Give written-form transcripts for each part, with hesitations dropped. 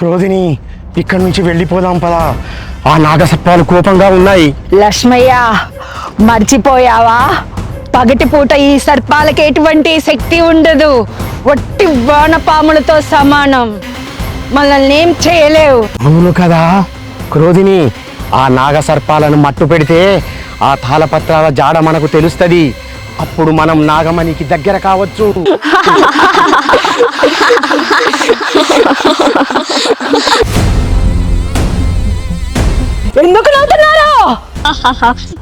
క్రోధిని ఇక్కడి నుంచి వెళ్ళిపోదాం పదా. ఆ నాగసర్పాలు కోపంగా ఉన్నాయి. లక్ష్మయ్య, మర్చిపోయావా? పగటిపూట ఈ సర్పాలకి ఎటువంటి శక్తి ఉండదు. ఒట్టి వానపాములతో సమానం. మనల్ని ఏం చేయలేవు. అవును కదా క్రోధిని, ఆ నాగసర్పాలను మట్టు పెడితే ఆ తాళపత్రాల జాడ మనకు తెలుస్తుంది. అప్పుడు మనం నాగమణికి దగ్గర కావచ్చు. ఎందుకు నవ్వుతున్నారు?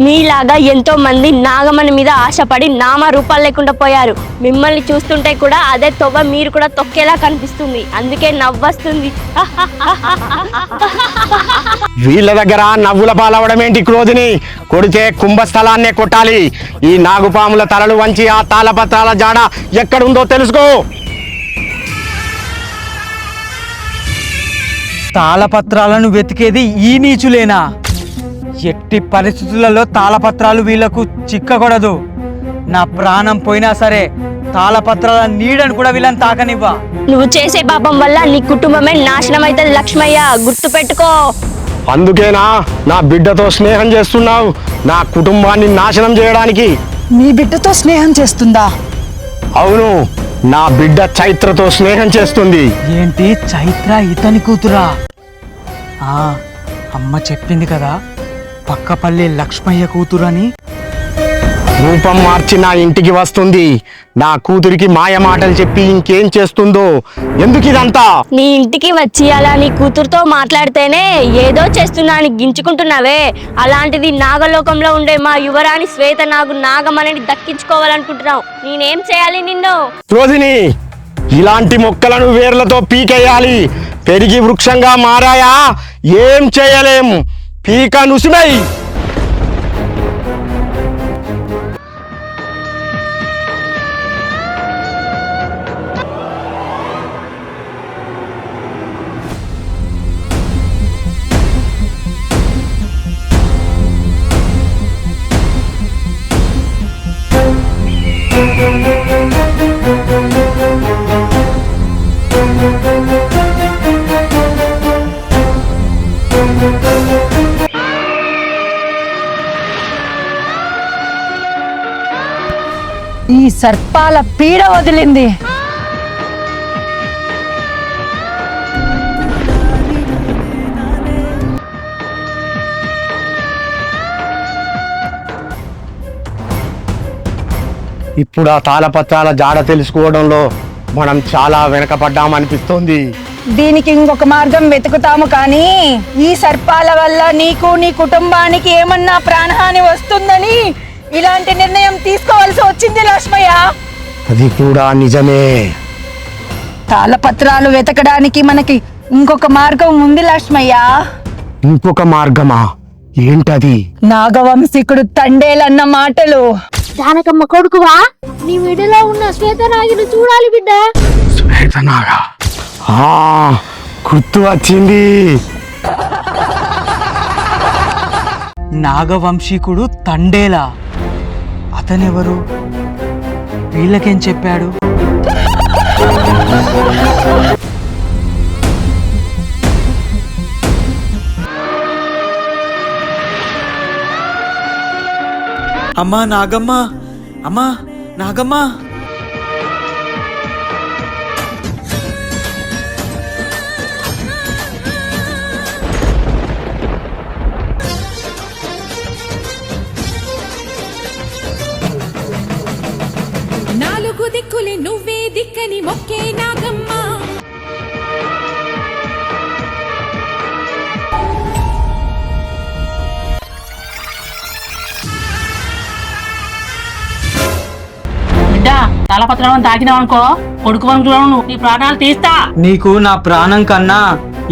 మీలాగా ఎంతో మంది నాగమణి మీద ఆశపడి నామ రూపాలు లేకుండా పోయారు. మిమ్మల్ని చూస్తుంటే కూడా అదే తొవ్వ మీరు కూడా తొక్కేలా కనిపిస్తుంది. అందుకే నవ్వొస్తుంది. వీళ్ళ దగ్గర నవ్వుల పాలవడం ఏంటి క్రోధిని? కొడితే కుంభస్థలాన్నే కొట్టాలి. ఈ నాగుపాముల తలలు వంచి ఆ తాళపత్రాల జాడ ఎక్కడుందో తెలుసుకో. తాళపత్రాలను వెతికేది ఈ నీచులేనా? ఎట్టి పరిస్థితులలో తాళపత్రాలు వీళ్లకు చిక్కకూడదు. నా ప్రాణం పోయినా సరే తాళపత్రాల నీడను కూడా వీళ్ళని తాకనివ్వా. నువ్వు చేసే పాపం వల్ల నీ కుటుంబమే నాశనం అవుతుంది లక్ష్మయ్య, గుర్తు పెట్టుకో. అందుకేనా నా బిడ్డతో స్నేహం చేస్తున్నావు? నా కుటుంబాన్ని నాశనం చేయడానికి? నీ బిడ్డతో స్నేహం చేస్తుందా? అవును, నా బిడ్డ చైత్రతో స్నేహం చేస్తుంది. ఏంటి, చైత్ర ఇతని కూతురా? అమ్మ చెప్పింది కదా పక్కపల్లి లక్ష్మయ్య కూతురని. రూపం మార్చి నా ఇంటికి వస్తుంది. నా కూతురికి మాయ మాటలు చెప్పి ఇంకేం చేస్తుందో. ఎందుకు ఇదంతా? నీ ఇంటికి వచ్చి అలా నీ కూతురుతో మాట్లాడితేనే ఏదో చేస్తున్నా అని గించుకుంటున్నావే. అలాంటిది నాగలోకంలో ఉండే మా యువరాణి శ్వేత నాగు నాగమణిని దక్కించుకోవాలనుకుంటున్నావు. నేనేం చేయాలి నిన్ను? క్రోధిని, ఇలాంటి మొక్కలను వేర్లతో పీకేయాలి. పెరిగి వృక్షంగా మారాయా ఏం చేయలేం. పీక నుసిమై. ఈ సర్పాల పీడ వదిలింది. ఇప్పుడు ఆ తాళపత్రాల జాడ తెలుసుకోవడంలో మనం చాలా వెనకపడ్డామనిపిస్తోంది. దీనికి ఇంకొక మార్గం వెతుకుతాము, కానీ ఈ సర్పాల వల్ల నీకు నీ కుటుంబానికి ఏమన్నా ప్రాణహాని వస్తుందని ఇలాంటి నిర్ణయం తీసుకోవాల్సి వచ్చింది లక్ష్మయ్య. అది కూడా నిజమే. తాళపత్రాలు వెతకడానికి మనకి ఇంకొక మార్గం ఉంది లక్ష్మయ్య. ఇంకొక మార్గమా? ఏంటది? నాగవంశికుడు తండేలన్న మాటలు. జానకమ్మ కొడుకువా? నీ విడిలో ఉన్న శ్వేతనాగిని చూడాలి బిడ్డ. శ్వేతనాగా? గుర్తు వచ్చింది. నాగవంశీకుడు తండేలా? అతనెవరు? వీళ్ళకేం చెప్పాడు? అమ్మా నాగమ్మ, అమ్మా నాగమ్మ. నాలుగు దిక్కులే నువ్వే దిక్కని మొక్కే నాగమ్మ. బిడ్డ, తాళపత్రాలను తాకినావనుకో కొడుకు వనుకులను నీ ప్రాణాలు తీస్తా. నీకు నా ప్రాణం కన్నా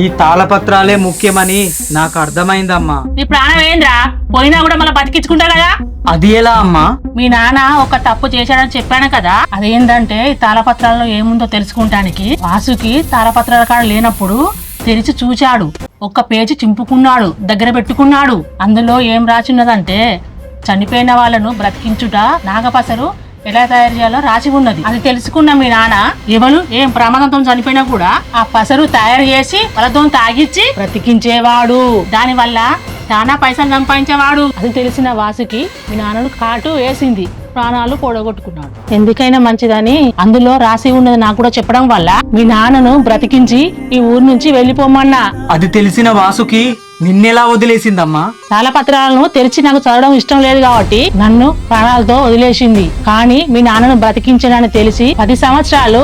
ఈ తాళపత్రాలే ముఖ్యమని నాకు అర్థమైందమ్మా. నీ ప్రాణం ఏంద్రా? పోయినా కూడా మళ్ళీ బతికించుకుంటా కదా. అది ఎలా అమ్మా? మీ నాన్న ఒక తప్పు చేశాడని చెప్పాను కదా. అదేంటంటే తాళపత్రాల్లో ఏముందో తెలుసుకుంటానికి వాసుకి తాళపత్రాల కాడ లేనప్పుడు తెరిచి చూచాడు. ఒక్క పేజీ చింపుకున్నాడు, దగ్గర పెట్టుకున్నాడు. అందులో ఏం రాచున్నదంటే, చనిపోయిన వాళ్ళను బ్రతికించుట నాగపసరు ఎలా తయారు చేయాలో రాసి ఉన్నది. అది తెలుసుకున్న మీ నాన్న ఎవరు ఏం ప్రమాదంతో చనిపోయినా కూడా ఆ పసరు తయారు చేసి వాళ్ళతో తాగిచ్చి బ్రతికించేవాడు. దాని వల్ల చాలా పైసలు సంపాదించేవాడు. అది తెలిసిన వాసుకి మీ నాన్నను కాటు వేసింది, ప్రాణాలు పోడగొట్టుకున్నాడు. ఎందుకైనా మంచిదని అందులో రాసి ఉన్నది నాకు కూడా చెప్పడం వల్ల మీ నాన్నను బ్రతికించి ఈ ఊరు నుంచి వెళ్ళిపోమన్నా. అది తెలిసిన వాసుకి నిన్నెలా వదిలేసిందమ్మా? తాళపత్రాలను తెరిచి నాకు చదవడం ఇష్టం లేదు కాబట్టి నన్ను ప్రాణాలతో వదిలేసింది. కానీ మీ నాన్నను బ్రతికించడని తెలిసి 10 సంవత్సరాలు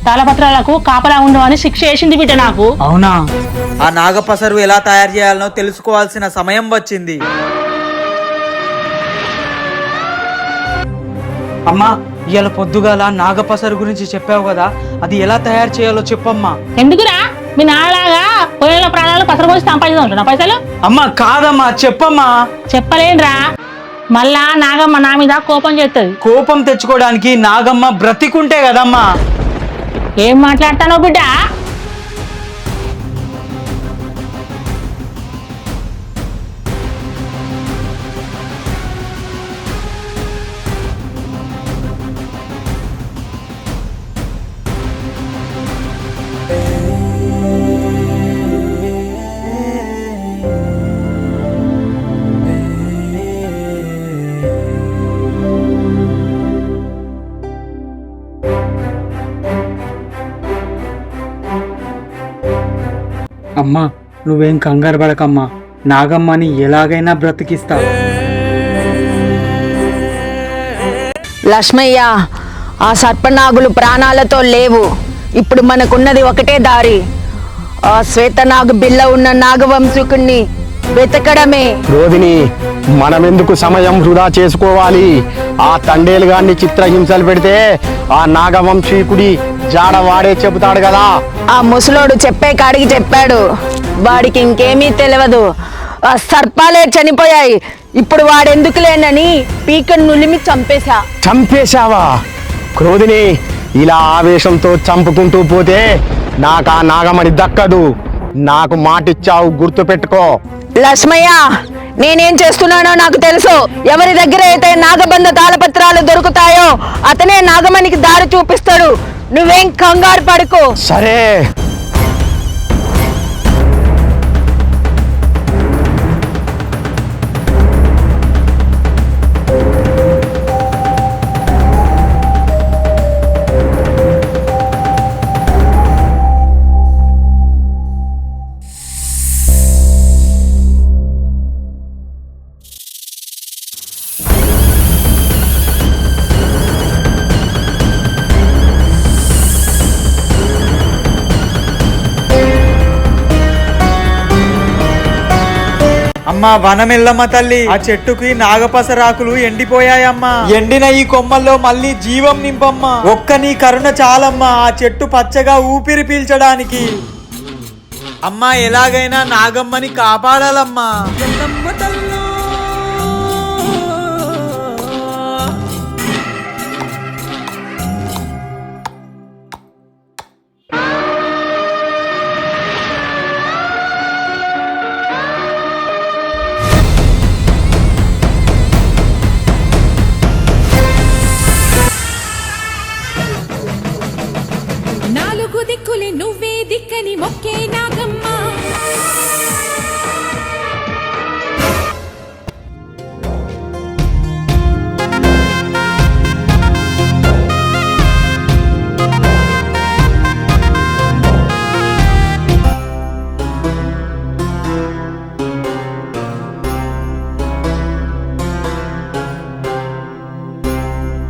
తాళపత్రాలకు కాపలా ఉండవని శిక్ష వేసింది బిడ్డ నాకు. అవునా? ఆ నాగపసరు ఎలా తయారు చేయాలనో తెలుసుకోవాల్సిన సమయం వచ్చింది. అమ్మా, ఇవాళ పొద్దుగాల నాగపసరు గురించి చెప్పావు కదా, అది ఎలా తయారు చేయాలో చెప్పమ్మా. ఎందుకురా మీ నాన్నలాగా పొయ్యిలో ప్రాణాలు పసరు పోసి సంపాదించుకుంటున్నా పైసలు? అమ్మా కాదమ్మా, చెప్పమ్మా. చెప్పలేనురా, మళ్ళా నాగమ్మ నా మీద కోపం చేస్తుంది. కోపం తెచ్చుకోవడానికి నాగమ్మ బ్రతికుంటే కదమ్మా. ఏం మాట్లాడతానో బిడ్డ? అమ్మా, నువ్వేం కంగారు పడకమ్మా, నాగమ్మని ఎలాగైనా బ్రతికిస్తా. లక్ష్మయ్య, ఆ సర్పనాగులు ప్రాణాలతో లేవు. ఇప్పుడు మనకున్నది ఒకటే దారి, ఆ శ్వేతనాగు బిల్ల ఉన్న నాగవంశకుణ్ణి వెతకడమే. క్రోధిని, మనమెందుకు సమయం వృధా చేసుకోవాలి? ఆ తండేలు గాన్ని చిత్రహింసలు పెడితే ఆ నాగవంశీకుడి జాడ వాడే చెబుతాడు కదా. ఆ ముసలోడు చెప్పే కాడికి చెప్పాడు, వాడికి ఇంకేమీ తెలియదు. ఆ సర్పాలే చనిపోయాయి, ఇప్పుడు వాడెందుకులేనని పీకను నులిమి చంపేశా. చంపేశావా? క్రోధిని, ఇలా ఆవేశంతో చంపుకుంటూ పోతే నాకు ఆ నాగమణి దక్కదు. నాకు మాటిచ్చావు, గుర్తు పెట్టుకో. లక్ష్మయ్య, నేనేం చేస్తున్నానో నాకు తెలుసు. ఎవరి దగ్గర అయితే నాగబంధ తాళపత్రాలు దొరుకుతాయో అతనే నాగమణికి దారి చూపిస్తాడు. నువ్వేం కంగారు పడుకో. సరే. అమ్మా వనమెల్లమ్మ తల్లి, ఆ చెట్టుకి నాగపసరాకులు ఎండిపోయాయమ్మా. ఎండిన ఈ కొమ్మల్లో మళ్ళీ జీవం నింపమ్మా. ఒక్క నీ కరుణ చాలమ్మా ఆ చెట్టు పచ్చగా ఊపిరి పీల్చడానికి. అమ్మా ఎలాగైనా నాగమ్మని కాపాడాలమ్మా. నాలుగు దిక్కులే నువ్వే దిక్కని మొక్కే నాగమ్మ.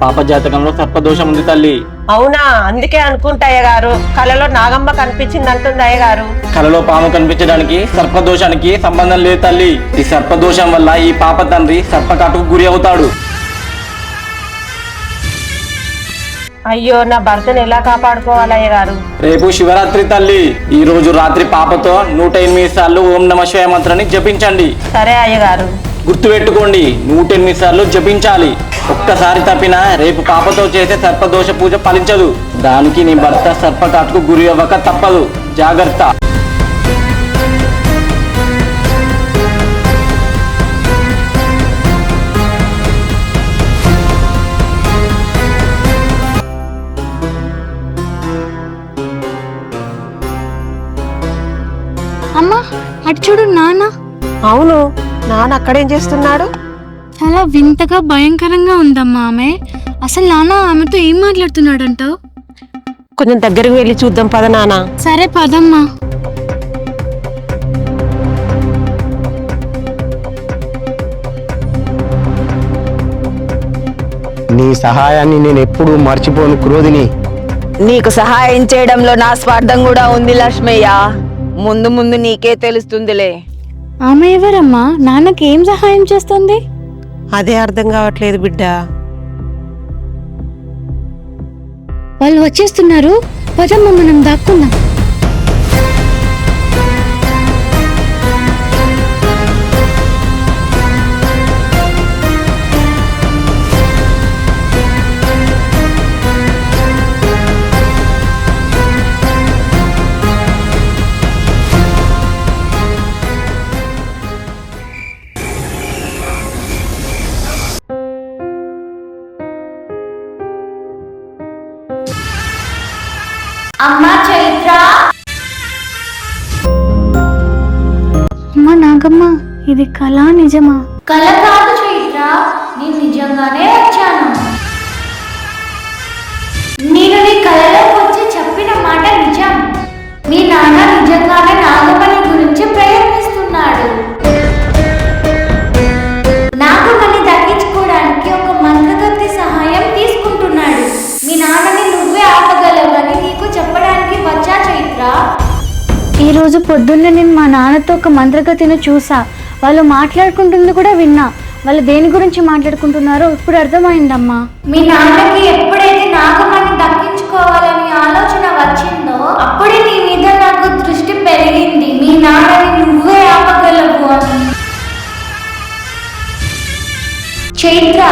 పాప జాతకంలో సర్పదోషం ఉంది తల్లి. అవునా? అందుకే అనుకుంటా అయ్యగారు, కలలో నాగమ్మ కనిపించింది అంటుంది అయ్యగారు. కలలో పాము కనిపించడానికి సర్పదోషానికి సంబంధం లేదు తల్లి. ఈ సర్పదోషం వల్ల ఈ పాప తండ్రి సర్పకాటుకు గురి అవుతాడు. అయ్యో, నా భర్తను ఎలా కాపాడుకోవాలి అయ్యగారు? రేపు శివరాత్రి తల్లి. ఈ రోజు రాత్రి పాపతో 108 సార్లు ఓం నమ శివాయ మంత్రాన్ని జపించండి. సరే అయ్యగారు. గుర్తుపెట్టుకోండి, 108 సార్లు జపించాలి. ఒక్కసారి తప్పినా రేపు పాపతో చేసే సర్పదోష పూజ ఫలించదు. దానికి నీ భర్త సర్పకాటుకు గురి అవ్వక తప్పదు. జాగ్రత్త. అటు చూడు నాన్న. అవును, నాన్న అక్కడేం చేస్తున్నాడు? చాలా వింతగా భయంకరంగా ఉందమ్మా ఆమె. అసలు నాన్న ఆమెతో ఏం మాట్లాడుతున్నాడంటావు? కొంచెం దగ్గరికి వెళ్ళి చూద్దాం పద నాన్న. సరే పదమ్మా. నీ సహాయాన్ని నేను ఎప్పుడూ మర్చిపోను క్రోధిని. నీకు సహాయం చేయడంలో నా స్వార్థం కూడా ఉంది లక్ష్మయ్య. ముందు ముందు నీకే తెలుస్తుందిలే. ఆమె ఎవరమ్మా? నాన్నకి ఏం సహాయం చేస్తుంది? అదే అర్థం కావట్లేదు బిడ్డ. వాళ్ళు వచ్చేస్తున్నారు. పదమ్మా మనం దాక్కుందాం. అమ్మా చైత్ర, అమ్మా నాగమ్మ, ఇది కళ నిజమా? కల కాదు చైత్ర, నేను నిజంగానే వచ్చాను. నేను నీ కలలో వచ్చి చెప్పిన మాట నిజం. మీ నాన్న నిజంగానే నాగమణి గురించి ప్రయత్నిస్తున్నాడు. నాగమణి దక్కించుకోవడానికి ఒక మంత్రగతి సహాయం తీసుకుంటున్నాడు. మీ నాన్నని నువ్వే ఆపగలవని నీకు చెప్పడానికి వచ్చా చైత్ర. ఈ రోజు పొద్దున్నే నేను మా నాన్నతో ఒక మంత్రగతిని చూసా. వాళ్ళు మాట్లాడుకుంటుంది కూడా విన్నా. వాళ్ళు దేని గురించి మాట్లాడుకుంటున్నారో ఇప్పుడు అర్థమైందమ్మా. మీ నాన్నకి ఎప్పుడైతే నాగమణి దక్కించుకోవాలని ఆలోచన వచ్చిందో అప్పుడే నీ మీద నాకు దృష్టి పెరిగింది. మీ నాన్నని నువ్వే ఆపగలవు అని. చైత్ర,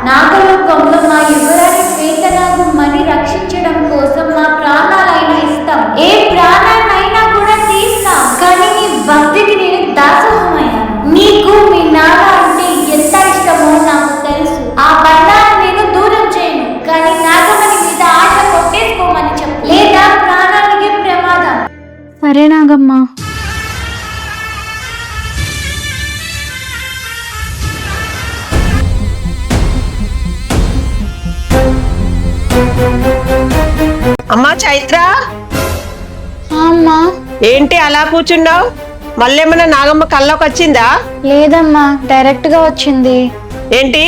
నాగలోకంలో మా యువరాణి శ్వేతనాగుమని రక్షించడం కోసం మా ప్రాణాలైనా ఇస్తాం. ఏ ప్రాణాన్నైనా కూడా తీస్తాం. కానీ నీ భక్తికి నేను దాసోహమయ్యాను. నీకు మీ నాన్న అంటే ఎంత ఇష్టమో నాకు తెలుసు. ఆ బంధాన్ని నేను దూరం చేయను. కానీ నాగమణి మీద ఆశ కొట్టేసుకోమని చెప్పు, లేదా ప్రాణానికి ప్రమాదం. సరే నాగమ్మ. అమ్మా చైత్ర, అమ్మా. ఏంటి అలా కూర్చున్నావు? మళ్ళేమన్నా నాగమ్మ కల్లోకి వచ్చిందా? లేదమ్మా, డైరెక్ట్ గా వచ్చింది. ఏంటి?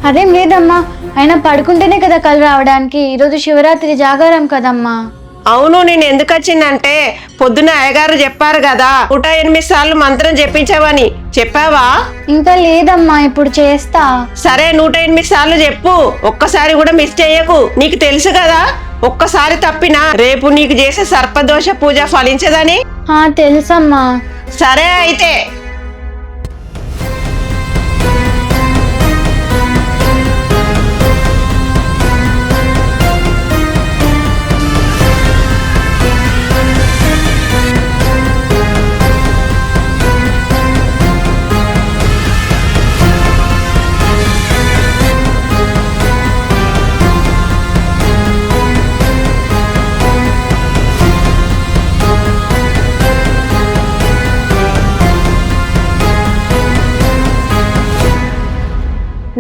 అదేం లేదమ్మా, అయినా పడుకుంటేనే కదా కళ్ళు రావడానికి. ఈరోజు శివరాత్రి జాగారం కదమ్మా. అవును, నేను ఎందుకు వచ్చిందంటే పొద్దున అయ్యగారు చెప్పారు కదా 108 సార్లు మంత్రం చెప్పించావని. చెప్పావా? ఇంకా లేదమ్మా, ఇప్పుడు చేస్తా. సరే, 108 సార్లు చెప్పు. ఒక్కసారి కూడా మిస్ చెయ్యకు. నీకు తెలుసు కదా, ఒక్కసారి తప్పినా రేపు నీకు చేసే సర్పదోష పూజ ఫలించదని. తెలుసమ్మా. సరే అయితే.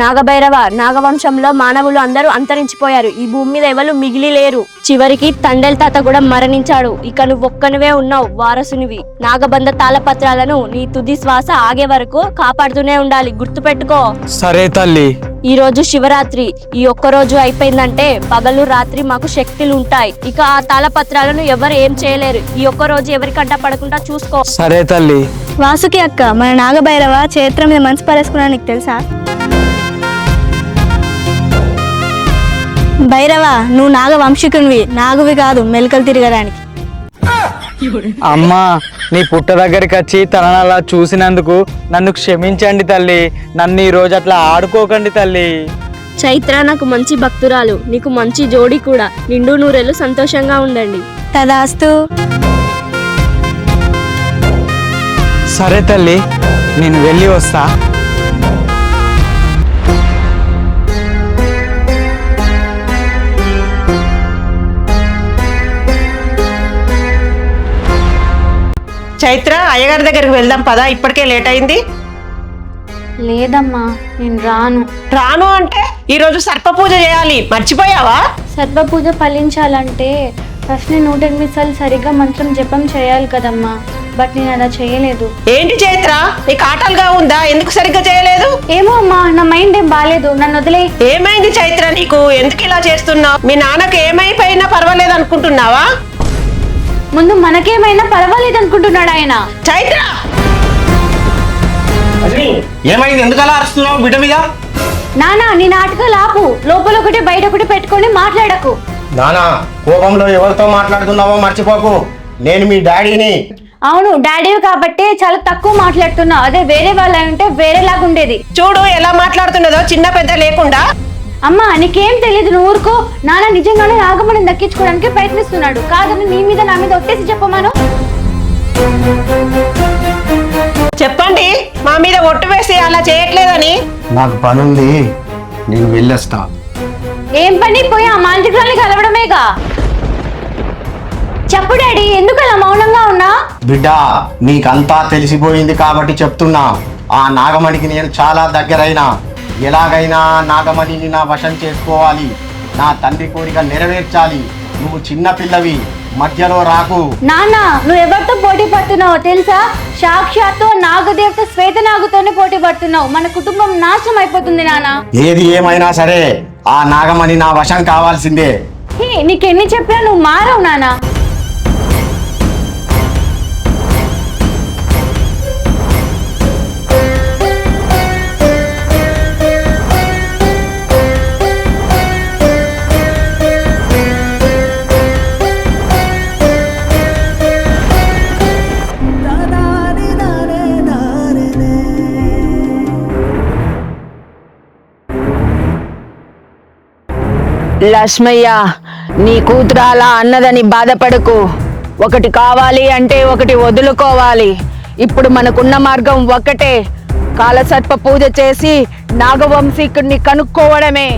నాగభైరవ, నాగవంశంలో మానవులు అందరూ అంతరించిపోయారు. ఈ భూమి మీద ఎవరు మిగిలి లేరు. చివరికి తండ్రి తాత కూడా మరణించాడు. ఇక నువ్వు ఒక్కనివే ఉన్నావు, వారసునివి. నాగబంధ తాళపత్రాలను నీ తుది శ్వాస ఆగే వరకు కాపాడుతూనే ఉండాలి, గుర్తుపెట్టుకో. సరే తల్లి. ఈ రోజు శివరాత్రి. ఈ ఒక్క రోజు అయిపోయిందంటే పగలు రాత్రి మాకు శక్తులు ఉంటాయి. ఇక ఆ తాళపత్రాలను ఎవరు ఏం చేయలేరు. ఈ ఒక్క రోజు ఎవరి కంట పడకుండా చూసుకో. సరే తల్లి. వాసుకి అక్క, మన నాగభైరవ చరిత్ర మీద మనసు పరేసుకున్నా నీకు తెలుసా? భైరవ, నువ్వు నాగవంశికునివి, నాగువి కాదు మెలికలు తిరగడానికి. అమ్మా, నీ పుట్ట దగ్గరికి వచ్చి తనని అలా చూసినందుకు నన్ను క్షమించండి తల్లి. నన్ను ఈ రోజు అట్లా ఆడుకోకండి తల్లి. చైత్ర నాకు మంచి భక్తురాలు, నీకు మంచి జోడి కూడా. నిండు నూరేళ్ళు సంతోషంగా ఉండండి. తదాస్తు. సరే తల్లి, నేను వెళ్ళి వస్తా. చైత్ర అయ్యగారి దగ్గరికి వెళ్దాం పదా, ఇప్పటికే లేట్ అయింది. లేదమ్మా నేను రాను. రాను అంటే ఈరోజు సర్ప పూజ చేయాలి, మర్చిపోయావా? సర్ప పూజ ఫలించాలంటే ఫస్ట్ నేను 108 సార్లు సరిగ్గా మంత్రం జపం చేయాలి కదమ్మా, బట్ నేను అలా చేయలేదు. ఏంటి చైత్ర నీకు ఆటలుగా ఉందా? ఎందుకు సరిగ్గా చేయలేదు? ఏమో అమ్మా, నా మైండ్ ఏం బాగాలేదు, నన్ను వదిలే. ఏమైంది చైత్ర నీకు? ఎందుకు ఇలా చేస్తున్నావు? మీ నాన్నకు ఏమైపోయినా పర్వాలేదు అనుకుంటున్నావా? ముందు మనకేమైనా పర్వాలేదు అనుకుంటున్నాడు ఆయన. చైత్ర ఏమైంది? ఎందుకు అలా అరుస్తున్నావు బిడ్డ మీద? నానా నీ నాటకాలు ఆపు, లోపల ఒకటి బయట ఒకటి పెట్టుకొని మాట్లాడకు. నానా, కోపంలో ఎవరితో మాట్లాడుతున్నావో మర్చిపోకు, నేను మీ డాడీని. అవును డాడీ కాబట్టి చాలా తక్కువ మాట్లాడుతున్నావు, అదే వేరే వాళ్ళ ఉంటే వేరేలాగా ఉండేది. చూడు ఎలా మాట్లాడుతున్నదో, చిన్న పెద్ద లేకుండా. అమ్మా నీకేం తెలియదు, నువ్వు ఊరుకో. నాన్న నిజంగానే నాగమణిని దక్కించుకోవడానికి ప్రయత్నిస్తున్నాడు, కాదని నీ మీద నా మీద ఒట్టేసి చెప్పమాను. చెప్పండి, మా మీద ఒట్టు వేసి అలా చేయట్లేదని. నాకు పనుంది, నేను వెళ్ళొస్తా. ఏం పని? పోయి ఆ మాంత్రికురాల్ని కలవడమేగా. చెప్పు డాడీ, ఎందుకు అలా మౌనంగా ఉన్నా? బిడ్డ, నీకంతా తెలిసిపోయింది కాబట్టి చెప్తున్నా. ఆ నాగమణికి నేను చాలా దగ్గరైనా. ఎలాగైనా నాగమణిని నా వశం చేసుకోవాలి, నా తండ్రి కోరిక నెరవేర్చాలి. నువ్వు చిన్న పిల్లవి, మధ్యలో రాకు. నాన్న నువ్వు ఎవరితో పోటీ పడుతున్నావో తెలుసా? సాక్షాత్తు నాగదేవత శ్వేత నాగుతోనే పోటీ పడుతున్నావు. మన కుటుంబం నాశనం అయిపోతుంది నాన్న. ఏది ఏమైనా సరే ఆ నాగమణి నా వశం కావాల్సిందే. నీకెన్ని చెప్పినా నువ్వు మారవు నాన్న. లక్ష్మయ్య, నీ కూతురు అలా అన్నదని బాధపడకు. ఒకటి కావాలి అంటే ఒకటి వదులుకోవాలి. ఇప్పుడు మనకున్న మార్గం ఒక్కటే, కాలసర్ప పూజ చేసి నాగవంశీకుడిని కనుక్కోవడమే.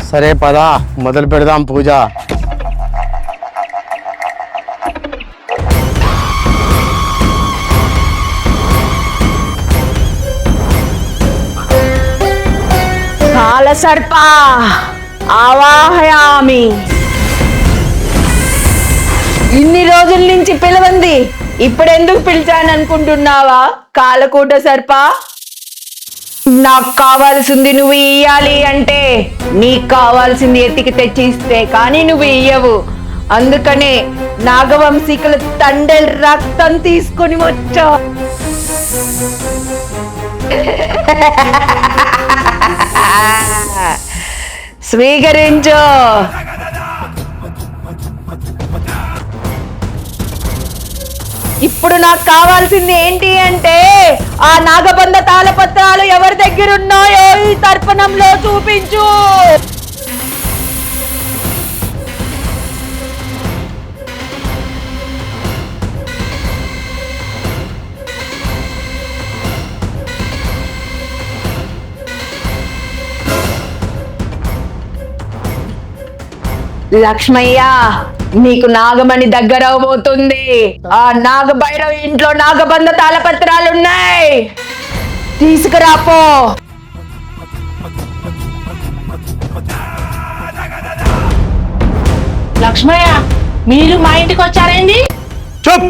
సరే పదా, మొదలు పెడదాం పూజ. కాలసర్ప ఆవాహయామి. ఇన్ని రోజుల నుంచి పిలవంది, ఇప్పుడెందుకు పిలిచాననుకుంటున్నావా? కాలకూట సర్ప, నాకు కావాల్సింది నువ్వు ఇయ్యాలి అంటే నీకు కావాల్సింది ఎత్తికి తెచ్చి ఇస్తే కానీ నువ్వు ఇయ్యవు. అందుకనే నాగవంశీకుల తండ్రి రక్తం తీసుకొని వచ్చా. స్వీకరించు. ఇప్పుడు నాకు కావాల్సింది ఏంటి అంటే ఆ నాగబంధ తాళపత్రాలు ఎవరి దగ్గర ఉన్నాయో ఈ తర్పణంలో చూపించు. లక్ష్మయ్య, నీకు నాగమణి దగ్గర అవబోతుంది. ఆ నాగభైరవ ఇంట్లో నాగబంధ తాళపత్రాలున్నాయి, తీసుకురాపో. లక్ష్మయ్య, మీరు మా ఇంటికి వచ్చారేంది? చూప్.